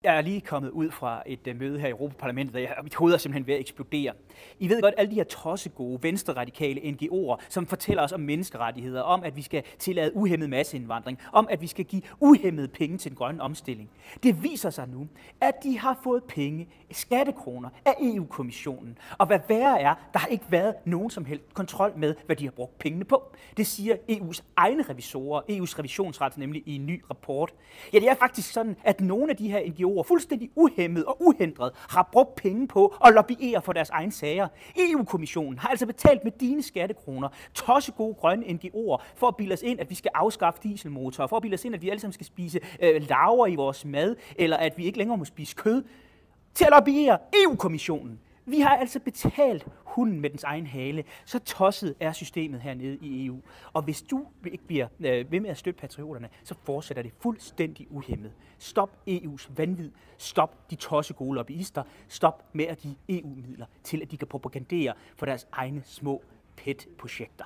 Jeg er lige kommet ud fra et møde her i Europaparlamentet, og mit hoved er simpelthen ved at eksplodere. I ved godt, alle de her tossegode, venstreradikale NGO'er, som fortæller os om menneskerettigheder, om at vi skal tillade uhæmmet masseindvandring, om at vi skal give uhæmmede penge til den grønne omstilling. Det viser sig nu, at de har fået penge, skattekroner af EU-kommissionen. Og hvad værre er, der har ikke været nogen som helst kontrol med, hvad de har brugt pengene på. Det siger EU's egne revisorer, EU's revisionsret nemlig i en ny rapport. Ja, det er faktisk sådan, at nogle af de her NGO'er fuldstændig uhæmmet og uhindret har brugt penge på at lobbyere for deres egne sager. EU-kommissionen har altså betalt med dine skattekroner tossegode grønne NGO'er for at bilde os ind, at vi skal afskaffe dieselmotorer, for at bilde os ind, at vi alle sammen skal spise larver i vores mad, eller at vi ikke længere må spise kød, til at lobbyere EU-kommissionen. Vi har altså betalt hunden med dens egen hale. Så tosset er systemet hernede i EU. Og hvis du ikke bliver ved med at støtte patrioterne, så fortsætter det fuldstændig uhæmmet. Stop EU's vanvid. Stop de tossegode lobbyister. Stop med at give EU-midler til, at de kan propagandere for deres egne små pet-projekter.